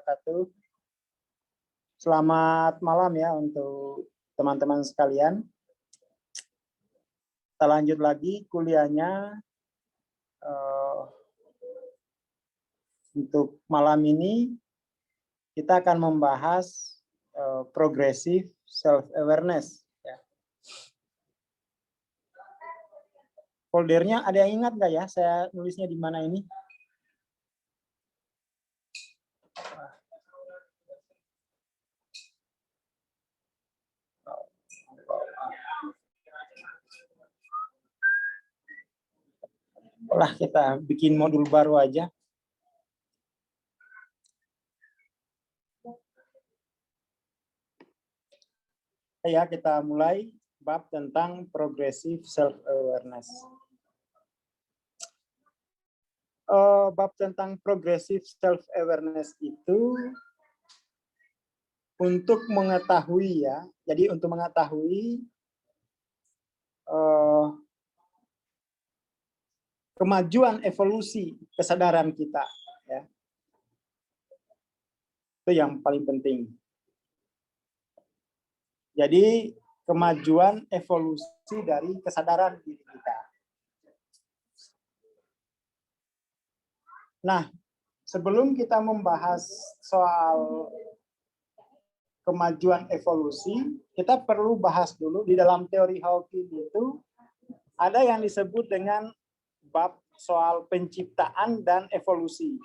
wabarakatuh. Selamat malam ya untuk teman-teman sekalian. Kita lanjut lagi kuliahnya. Untuk malam ini kita akan membahas progressive self-awareness. Ya. Foldernya ada yang ingat nggak ya? Saya nulisnya di mana ini? Lah kita bikin modul baru aja. Ya, kita mulai bab tentang progressive self-awareness. Bab tentang progressive self-awareness itu untuk mengetahui ya, jadi untuk mengetahui kemajuan evolusi kesadaran kita, ya. Itu yang paling penting. Jadi kemajuan evolusi dari kesadaran diri kita. Nah, sebelum kita membahas soal kemajuan evolusi, kita perlu bahas dulu di dalam teori Hawking itu ada yang disebut dengan bab soal penciptaan dan evolusi.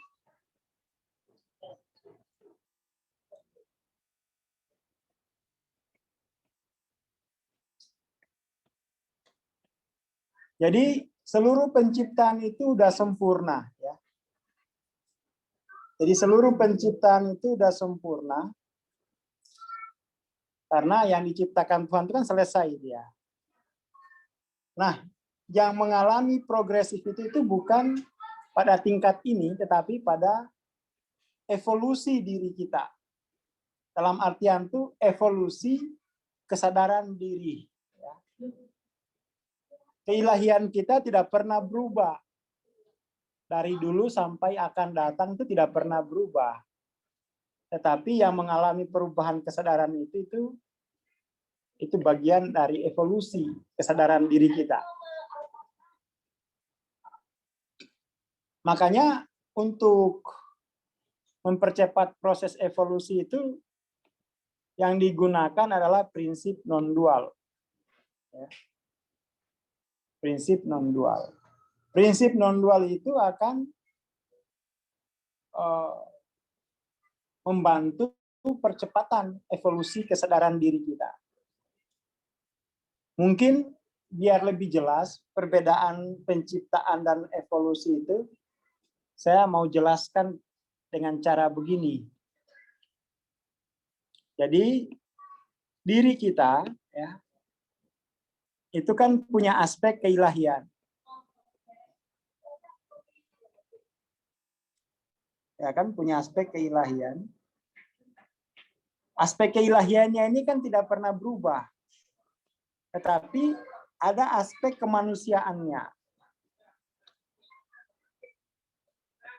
Jadi seluruh penciptaan itu sudah sempurna, ya. Jadi seluruh penciptaan itu sudah sempurna karena yang diciptakan Tuhan itu kan selesai dia. Nah, yang mengalami progresif itu bukan pada tingkat ini, tetapi pada evolusi diri kita. Dalam artian itu evolusi kesadaran diri. Ya. Keilahian kita tidak pernah berubah. Dari dulu sampai akan datang itu tidak pernah berubah. Tetapi yang mengalami perubahan kesadaran itu bagian dari evolusi kesadaran diri kita. Makanya untuk mempercepat proses evolusi itu yang digunakan adalah prinsip non-dual. Ya. Prinsip non-dual. Prinsip non-dual itu akan membantu percepatan evolusi kesadaran diri kita. Mungkin biar lebih jelas perbedaan penciptaan dan evolusi itu, saya mau jelaskan dengan cara begini. Jadi diri kita ya itu kan punya aspek keilahian. Ya kan punya aspek keilahian. Aspek keilahiannya ini kan tidak pernah berubah. Tetapi ada aspek kemanusiaannya.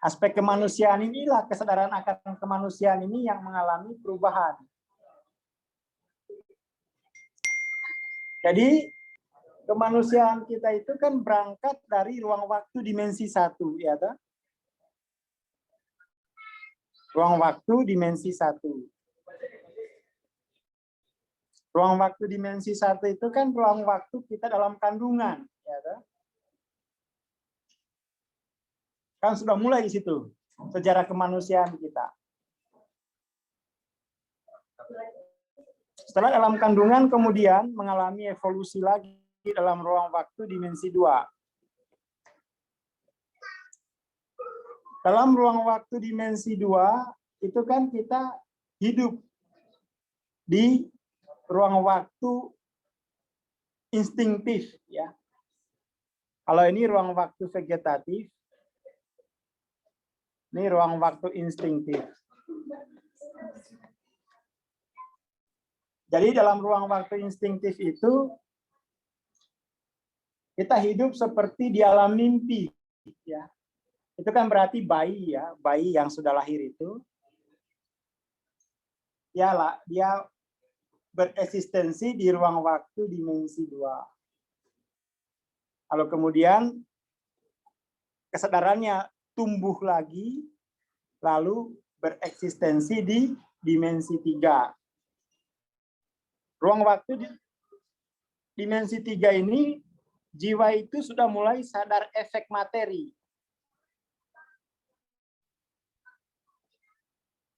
Aspek kemanusiaan inilah kesadaran akan kemanusiaan ini yang mengalami perubahan. Jadi kemanusiaan kita itu kan berangkat dari ruang waktu dimensi 1, ya toh? Ruang waktu dimensi 1. Ruang waktu dimensi 1 itu kan ruang waktu kita dalam kandungan, ya toh? Kan sudah mulai di situ sejarah kemanusiaan kita. Setelah dalam kandungan kemudian mengalami evolusi lagi dalam ruang waktu dimensi 2. Dalam ruang waktu dimensi 2 itu kan kita hidup di ruang waktu instingtif ya. Kalau ini ruang waktu vegetatif, ini ruang waktu instingtif. Jadi dalam ruang waktu instingtif itu kita hidup seperti di alam mimpi ya. Itu kan berarti bayi ya, bayi yang sudah lahir itu dia bereksistensi di ruang waktu dimensi 2. Lalu kemudian kesadarannya tumbuh lagi, lalu bereksistensi di dimensi 3. Ruang waktu di dimensi 3 ini, jiwa itu sudah mulai sadar efek materi.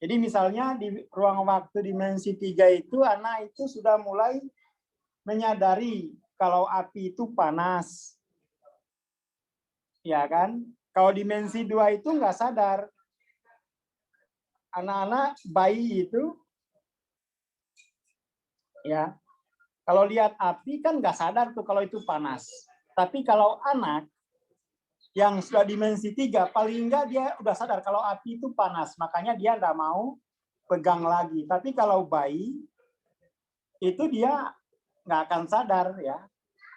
Jadi misalnya di ruang waktu dimensi 3 itu, anak itu sudah mulai menyadari kalau api itu panas. Ya kan? Kalau dimensi 2 itu nggak sadar. Anak-anak bayi itu, ya, kalau lihat api kan nggak sadar tuh kalau itu panas. Tapi kalau anak yang sudah dimensi 3, paling enggak dia udah sadar kalau api itu panas. Makanya dia nggak mau pegang lagi. Tapi kalau bayi, itu dia nggak akan sadar ya,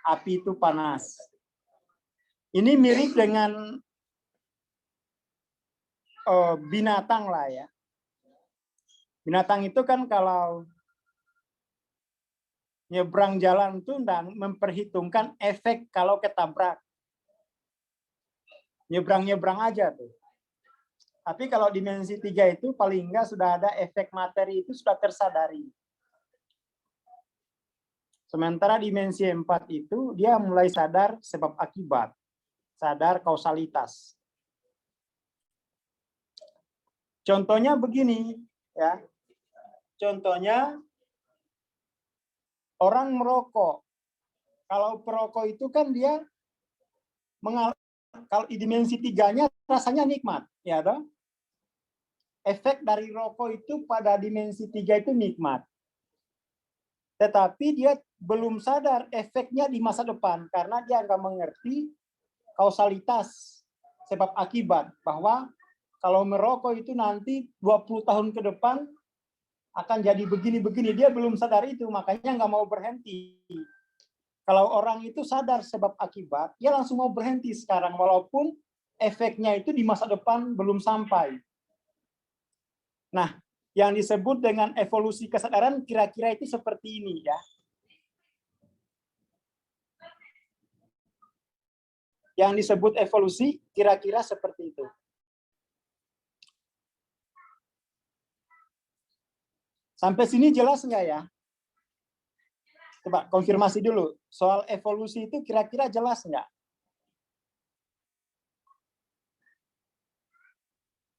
api itu panas. Ini mirip dengan binatang lah ya. Binatang itu kan kalau nyebrang jalan tuh dan memperhitungkan efek kalau ketabrak. Nyebrang-nyebrang aja tuh. Tapi kalau dimensi 3 itu paling enggak sudah ada efek materi itu sudah tersadari. Sementara dimensi 4 itu dia mulai sadar sebab akibat, sadar kausalitas. Contohnya begini, ya. Contohnya orang merokok. Kalau perokok itu kan dia kalau di dimensi 3-nya rasanya nikmat, ya toh? Efek dari rokok itu pada dimensi 3 itu nikmat. Tetapi dia belum sadar efeknya di masa depan karena dia nggak mengerti kausalitas sebab akibat, bahwa kalau merokok itu nanti 20 tahun ke depan akan jadi begini-begini. Dia belum sadar itu, makanya nggak mau berhenti. Kalau orang itu sadar sebab akibat, dia langsung mau berhenti sekarang, walaupun efeknya itu di masa depan belum sampai. Nah, yang disebut dengan evolusi kesadaran kira-kira itu seperti ini ya. Yang disebut evolusi kira-kira seperti itu. Sampai sini jelas nggak ya? Coba konfirmasi dulu. Soal evolusi itu kira-kira jelas nggak?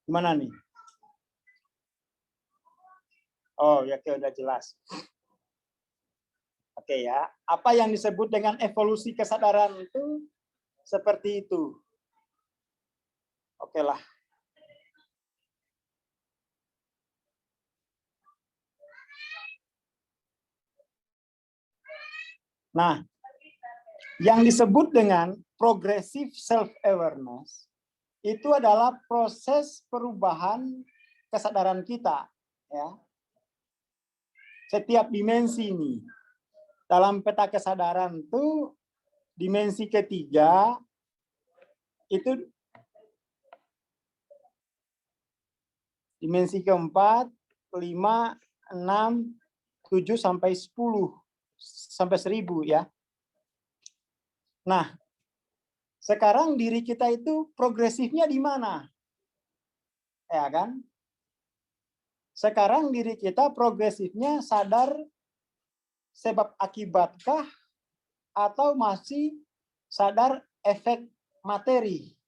Gimana nih? Oh, ya, oke, udah jelas. Oke ya. Apa yang disebut dengan evolusi kesadaran itu seperti itu. Oke lah. Nah, yang disebut dengan progressive self-awareness itu adalah proses perubahan kesadaran kita. Ya. Setiap dimensi ini. Dalam peta kesadaran itu, dimensi ketiga, itu dimensi keempat, 5, 6, 7, sampai 10. Sampai 1000 ya. Nah, sekarang diri kita itu progresifnya di mana? Ya kan? Sekarang diri kita progresifnya sadar sebab akibatkah atau masih sadar efek materi?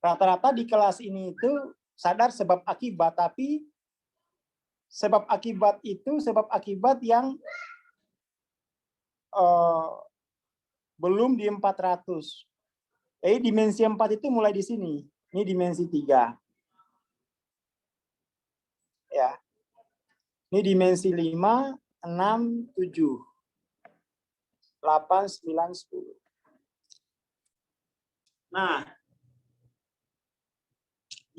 Rata-rata di kelas ini itu sadar sebab akibat, tapi sebab akibat itu sebab akibat yang belum di 400. Jadi dimensi 4 itu mulai di sini. Ini dimensi 3. Ya. Ini dimensi 5, 6, 7. 8, 9, 10. Nah,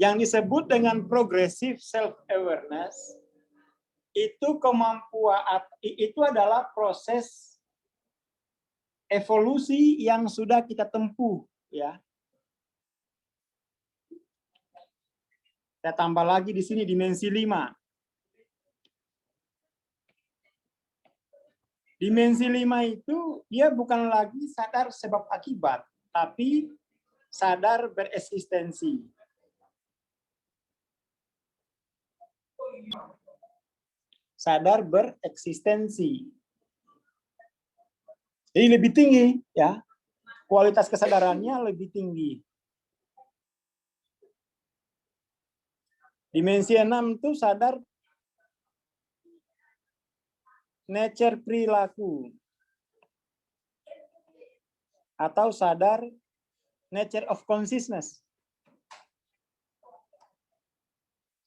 yang disebut dengan progressive self-awareness itu kemampuan, itu adalah proses evolusi yang sudah kita tempuh, ya. Saya tambah lagi di sini dimensi 5. Dimensi 5 itu dia bukan lagi sadar sebab akibat, tapi sadar bereksistensi. Sadar bereksistensi. Jadi lebih tinggi, ya. Kualitas kesadarannya lebih tinggi. Dimensi 6 itu sadar nature perilaku atau sadar nature of consciousness.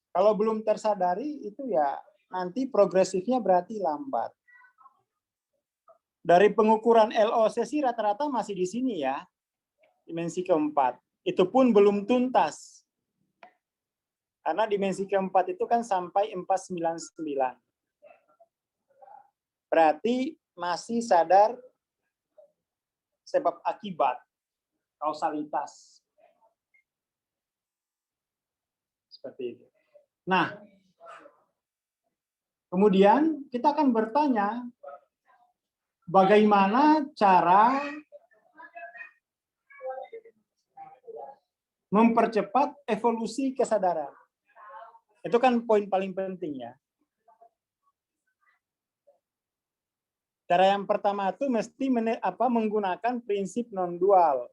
Kalau belum tersadari itu ya nanti progresifnya berarti lambat. Dari pengukuran LOC sih rata-rata masih di sini ya, dimensi keempat. Itu pun belum tuntas. Karena dimensi keempat itu kan sampai 499. Berarti masih sadar sebab akibat, kausalitas. Seperti itu. Nah, kemudian kita akan bertanya, bagaimana cara mempercepat evolusi kesadaran? Itu kan poin paling penting ya. Cara yang pertama itu mesti menggunakan prinsip non-dual.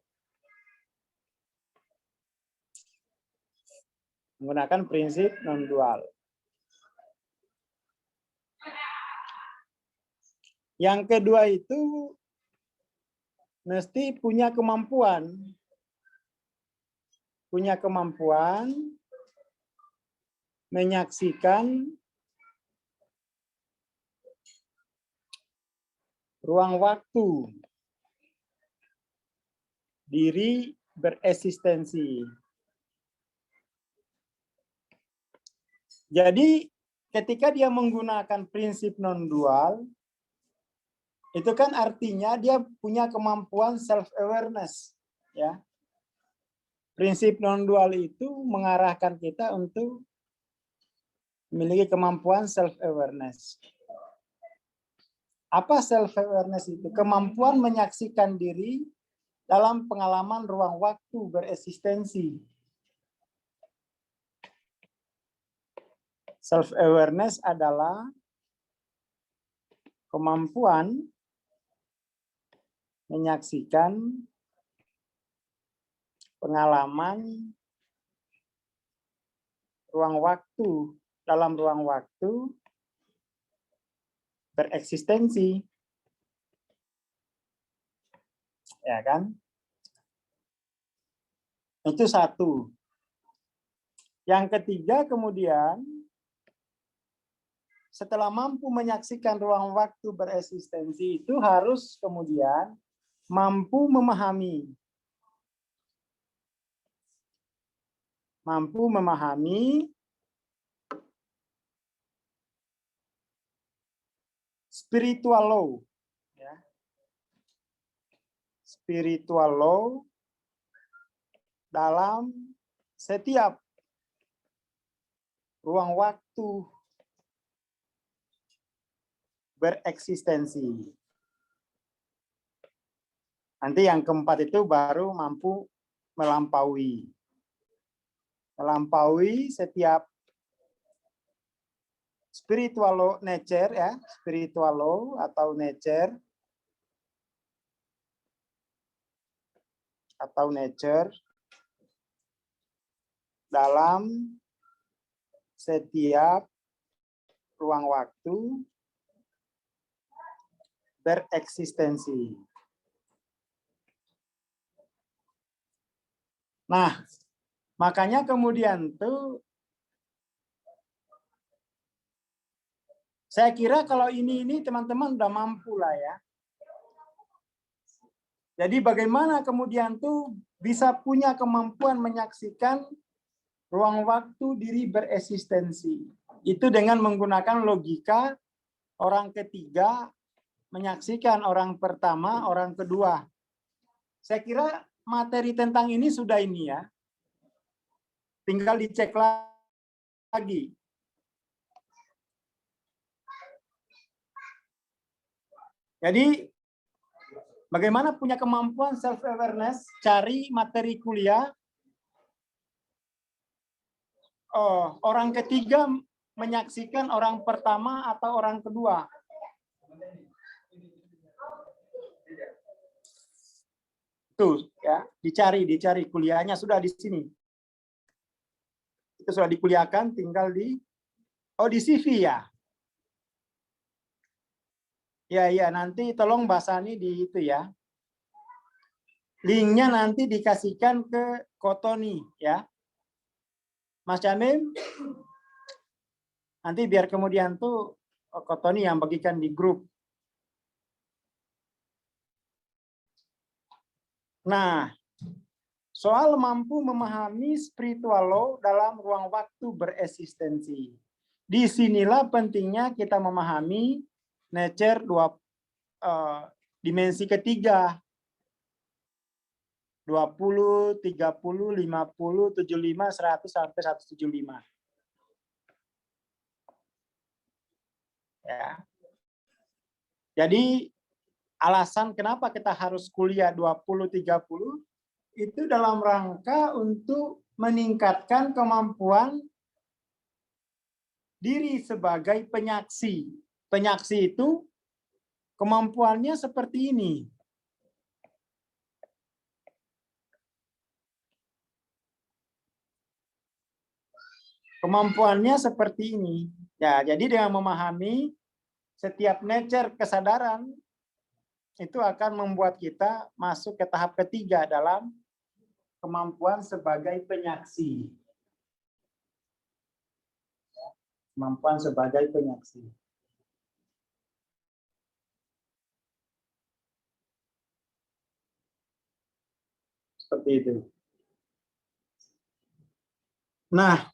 Menggunakan prinsip non-dual. Yang kedua itu mesti punya kemampuan menyaksikan ruang waktu diri bereksistensi. Jadi ketika dia menggunakan prinsip non-dual, itu kan artinya dia punya kemampuan self-awareness. Ya. Prinsip non-dual itu mengarahkan kita untuk memiliki kemampuan self-awareness. Apa self-awareness itu? Kemampuan menyaksikan diri dalam pengalaman ruang waktu bereksistensi. Self-awareness adalah kemampuan menyaksikan pengalaman ruang waktu dalam ruang waktu bereksistensi. Ya kan? Itu satu. Yang ketiga kemudian, setelah mampu menyaksikan ruang waktu bereksistensi itu harus kemudian mampu memahami spiritual law, ya. Spiritual law dalam setiap ruang waktu bereksistensi. Nanti yang keempat itu baru mampu melampaui setiap spiritual law nature, ya, spiritual law atau nature dalam setiap ruang waktu bereksistensi. Nah, makanya kemudian tuh saya kira kalau ini teman-teman udah mampu lah ya. Jadi bagaimana kemudian tuh bisa punya kemampuan menyaksikan ruang waktu diri bereksistensi. Itu dengan menggunakan logika orang ketiga menyaksikan orang pertama, orang kedua. Saya kira materi tentang ini sudah ini ya. Tinggal dicek lagi. Jadi bagaimana punya kemampuan self-awareness, cari materi kuliah, orang ketiga menyaksikan orang pertama atau orang kedua. Tuh ya, dicari kuliahnya sudah di sini. Itu sudah dikuliahkan, tinggal di CV ya. Ya, nanti tolong Basani di itu ya. Linknya nanti dikasihkan ke Kotoni ya. Mas Jamim, nanti biar kemudian tuh Kotoni yang bagikan di grup. Nah, soal mampu memahami spiritual law dalam ruang waktu bereksistensi. Disinilah pentingnya kita memahami nature dimensi ketiga. 20, 30, 50, 75, 100 sampai 175. Ya. Jadi alasan kenapa kita harus kuliah 20, 30 itu dalam rangka untuk meningkatkan kemampuan diri sebagai penyaksi. Penyaksi itu kemampuannya seperti ini. Kemampuannya seperti ini. Ya, jadi dengan memahami setiap nature kesadaran itu akan membuat kita masuk ke tahap ketiga dalam kemampuan sebagai penyaksi. Kemampuan sebagai penyaksi. Seperti itu. Nah,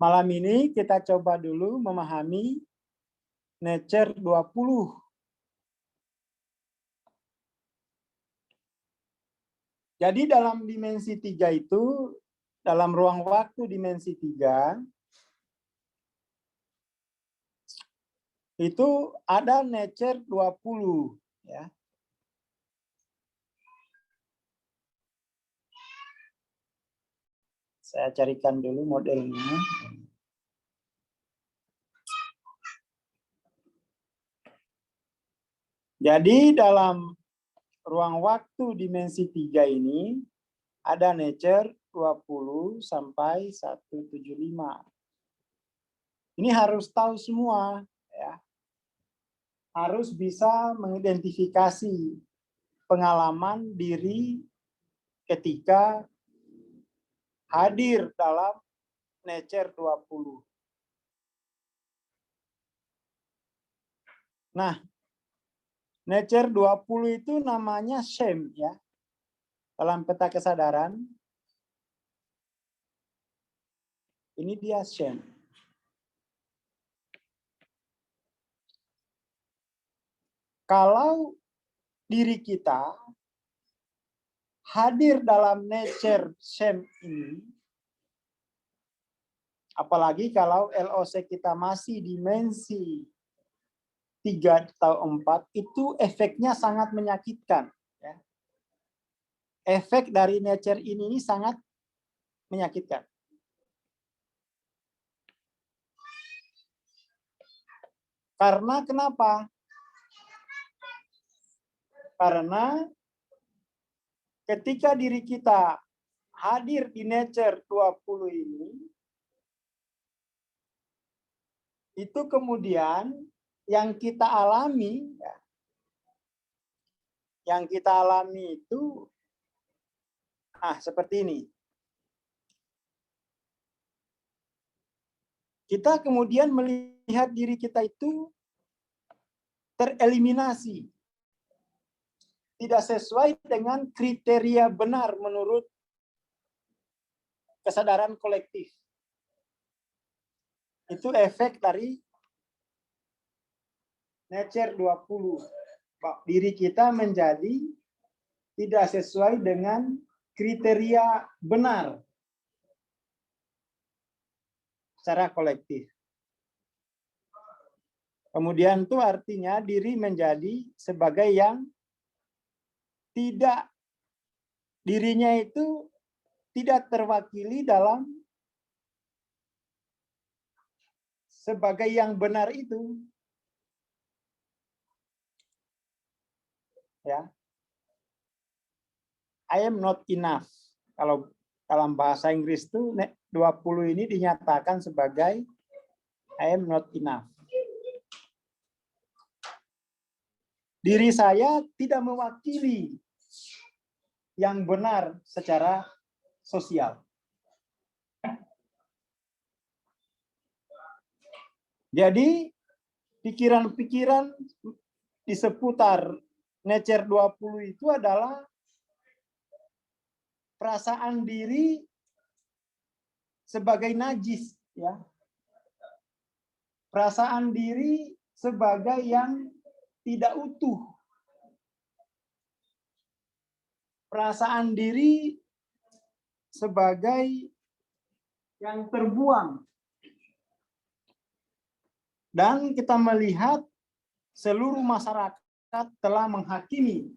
malam ini kita coba dulu memahami nature 20. Jadi dalam dimensi 3 itu, dalam ruang waktu dimensi 3, itu ada nature 20. Ya. Saya carikan dulu modelnya. Jadi dalam ruang waktu dimensi 3 ini ada nature 20 sampai 175. Ini harus tahu semua ya. Harus bisa mengidentifikasi pengalaman diri ketika hadir dalam nature 20. Nah, nature 20 itu namanya shame ya. Dalam peta kesadaran, ini dia shame. Kalau diri kita hadir dalam nature shame ini, apalagi kalau LOC kita masih dimensi 3 atau 4, itu efeknya sangat menyakitkan. Ya. Efek dari nature ini sangat menyakitkan. Karena kenapa? Karena ketika diri kita hadir di nature 20 ini, itu kemudian yang kita alami, ya, yang kita alami itu seperti ini. Kita kemudian melihat diri kita itu tereliminasi. Tidak sesuai dengan kriteria benar menurut kesadaran kolektif. Itu efek dari nature 20. Diri kita menjadi tidak sesuai dengan kriteria benar secara kolektif. Kemudian itu artinya diri menjadi sebagai yang tidak, dirinya itu tidak terwakili dalam sebagai yang benar itu. Ya. I am not enough. Kalau dalam bahasa Inggris itu 20 ini dinyatakan sebagai I am not enough. Diri saya tidak mewakili yang benar secara sosial. Jadi pikiran-pikiran di seputar Nature 20 itu adalah perasaan diri sebagai najis, ya. Perasaan diri sebagai yang tidak utuh. Perasaan diri sebagai yang terbuang. Dan kita melihat seluruh masyarakat telah menghakimi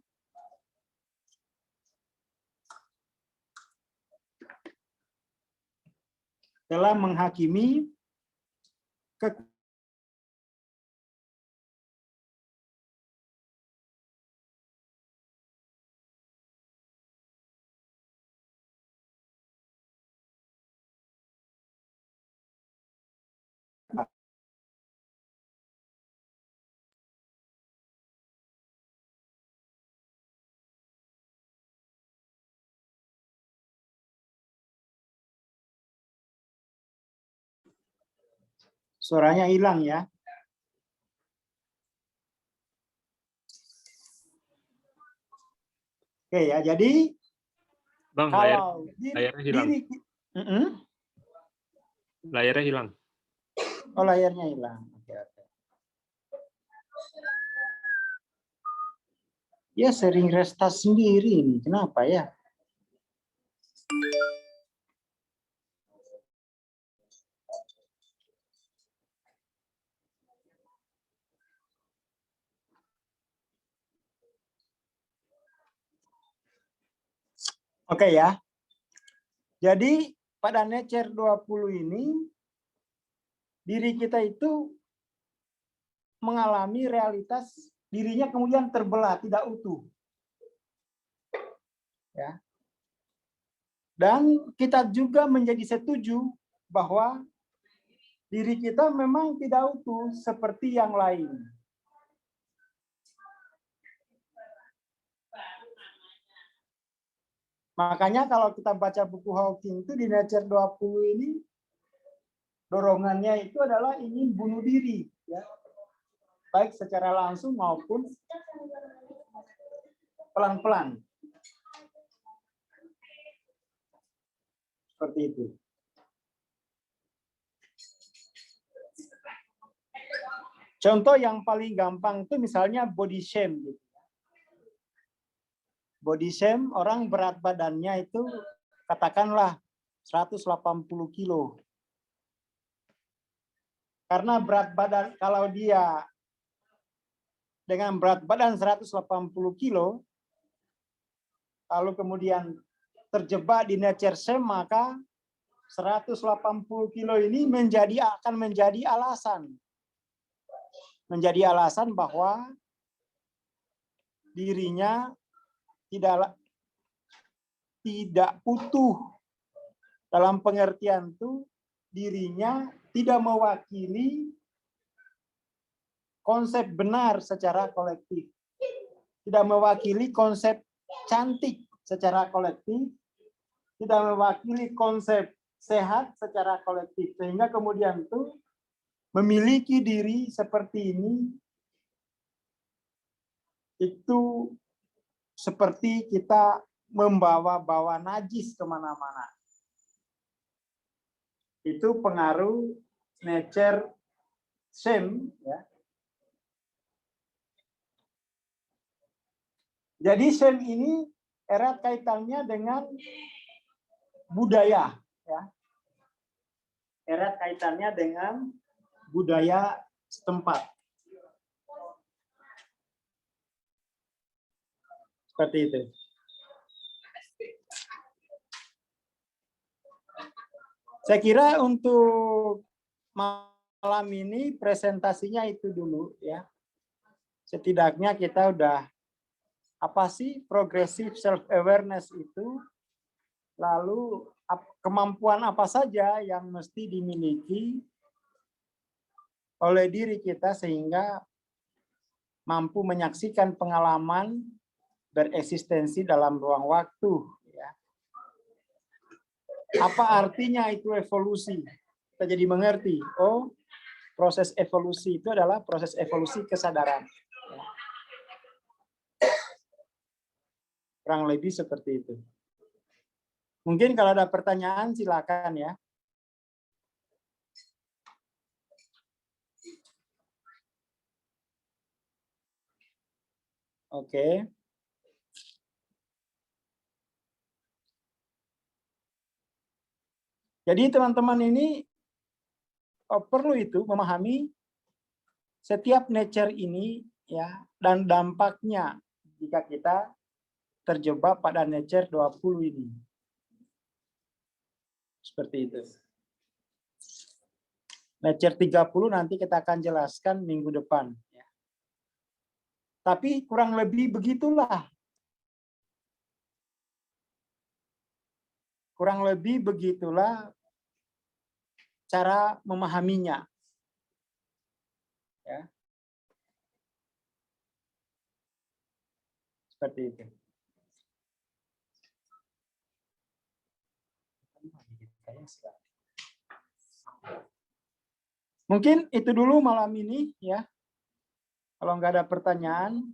suaranya hilang, ya. Oke, ya. Jadi Bang, kalau layarnya hilang. Layarnya hilang. Oh, layarnya hilang. Oke. Ya, sering restart sendiri ini. Kenapa ya? Oke, ya. Jadi pada Nature 20 ini diri kita itu mengalami realitas dirinya kemudian terbelah, tidak utuh. Ya. Dan kita juga menjadi setuju bahwa diri kita memang tidak utuh seperti yang lain. Makanya kalau kita baca buku Hawking itu di Nature 20 ini, dorongannya itu adalah ingin bunuh diri, ya. Baik secara langsung maupun pelan-pelan. Seperti itu. Contoh yang paling gampang itu misalnya body shame. Body shame, orang berat badannya itu katakanlah 180 kilo. Karena berat badan, kalau dia dengan berat badan 180 kilo, lalu kemudian terjebak di nature shame, maka 180 kilo ini akan menjadi alasan. Menjadi alasan bahwa dirinya tidak utuh, dalam pengertian itu dirinya tidak mewakili konsep benar secara kolektif, tidak mewakili konsep cantik secara kolektif, tidak mewakili konsep sehat secara kolektif, sehingga kemudian itu memiliki diri seperti ini itu seperti kita membawa-bawa najis kemana-mana. Itu pengaruh nature shame, ya. Jadi shame ini erat kaitannya dengan budaya, ya. Erat kaitannya dengan budaya setempat. Seperti itu. Saya kira untuk malam ini presentasinya itu dulu ya. Setidaknya kita udah apa sih progressive self awareness itu, lalu kemampuan apa saja yang mesti dimiliki oleh diri kita sehingga mampu menyaksikan pengalaman bereksistensi dalam ruang waktu ya. Apa artinya itu evolusi? Kita jadi mengerti, oh proses evolusi itu adalah proses evolusi kesadaran. Kurang lebih seperti itu. Mungkin kalau ada pertanyaan silakan ya. Oke. Jadi teman-teman ini perlu itu memahami setiap nature ini ya dan dampaknya jika kita terjebak pada nature 20 ini. Seperti itu. Nature 30 nanti kita akan jelaskan minggu depan. Tapi kurang lebih begitulah. Kurang lebih begitulah cara memahaminya. Ya. Seperti itu. Mungkin itu dulu malam ini ya. Kalau nggak ada pertanyaan.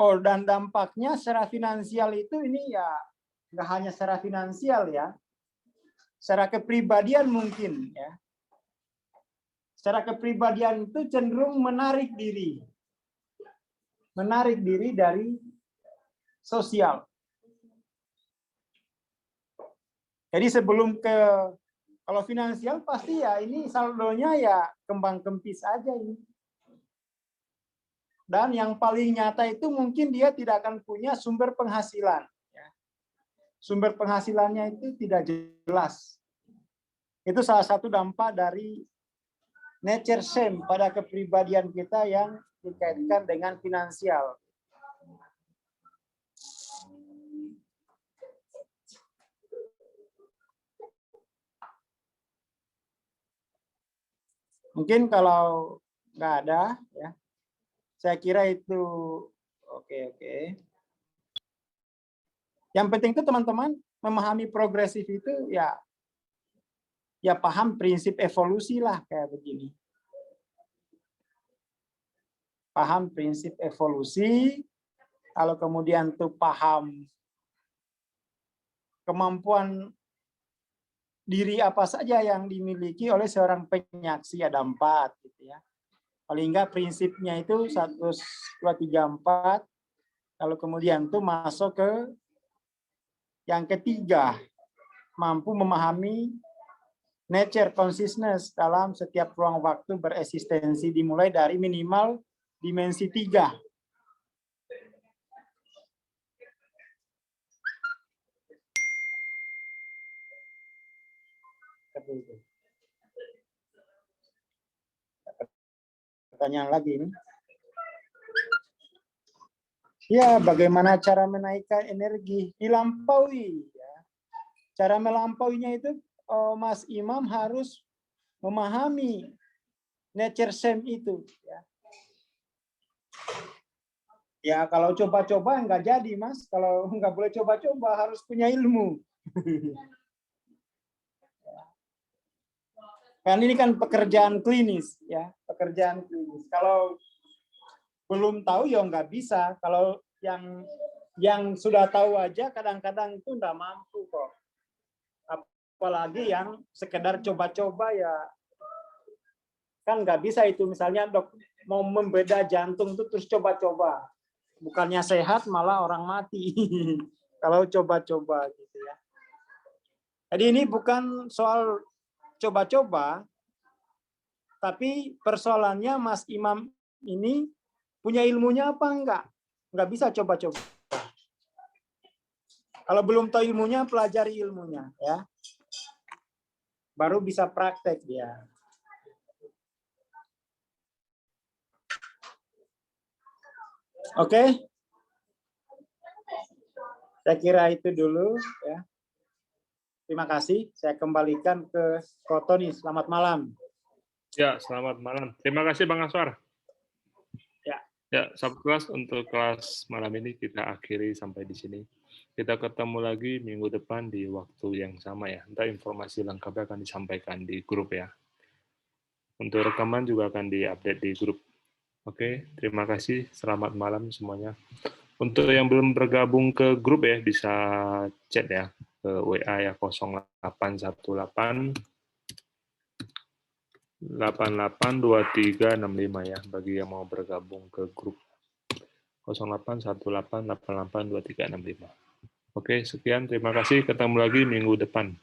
Oh, dan dampaknya secara finansial itu ini ya nggak hanya secara finansial ya. Secara kepribadian mungkin ya. Secara kepribadian itu cenderung menarik diri. Menarik diri dari sosial. Jadi sebelum ke kalau finansial pasti ya ini saldonya ya kembang kempis aja ini. Dan yang paling nyata itu mungkin dia tidak akan punya sumber penghasilan. Sumber penghasilannya itu tidak jelas. Itu salah satu dampak dari nature shame pada kepribadian kita yang dikaitkan dengan finansial. Mungkin kalau nggak ada, ya, saya kira itu oke. Yang penting itu teman-teman memahami progresif itu ya paham prinsip evolusi lah kayak begini. Paham prinsip evolusi, kalau kemudian tuh paham kemampuan diri apa saja yang dimiliki oleh seorang penyaksi, ada 4 gitu ya. Paling enggak prinsipnya itu 1, 2, 3, 4. Kalau kemudian tuh masuk ke yang ketiga, mampu memahami nature consciousness dalam setiap ruang waktu bereksistensi dimulai dari minimal dimensi 3. Pertanyaan lagi ini. Ya, bagaimana cara menaikkan energi? Dilampaui. Ya. Cara melampauinya itu Mas Imam harus memahami nature shame itu. Ya, kalau coba-coba nggak jadi, Mas. Kalau nggak boleh coba-coba, harus punya ilmu. Kan ini kan pekerjaan klinis, ya, pekerjaan klinis. Kalau belum tahu ya nggak bisa. Kalau yang sudah tahu aja kadang-kadang itu nggak mampu kok. Apalagi yang sekedar coba-coba ya kan nggak bisa itu. Misalnya dok mau membeda jantung itu terus coba-coba, bukannya sehat malah orang mati. Kalau coba-coba gitu ya. Jadi ini bukan soal coba-coba, Tapi persoalannya Mas Imam ini punya ilmunya apa enggak? Enggak bisa coba-coba. Kalau belum tahu ilmunya, pelajari ilmunya, ya. Baru bisa praktek dia. Oke? Saya kira itu dulu, ya. Terima kasih. Saya kembalikan ke Kotoni. Selamat malam. Ya, selamat malam. Terima kasih Bang Aswar. Ya, sahabat kelas, untuk kelas malam ini kita akhiri sampai di sini. Kita ketemu lagi minggu depan di waktu yang sama ya. Entah informasi lengkapnya akan disampaikan di grup ya. Untuk rekaman juga akan diupdate di grup. Oke, terima kasih. Selamat malam semuanya. Untuk yang belum bergabung ke grup ya, bisa chat ya ke WA ya 0818 882365 ya bagi yang mau bergabung ke grup 0818882365. Oke, sekian. Terima kasih. Ketemu lagi minggu depan.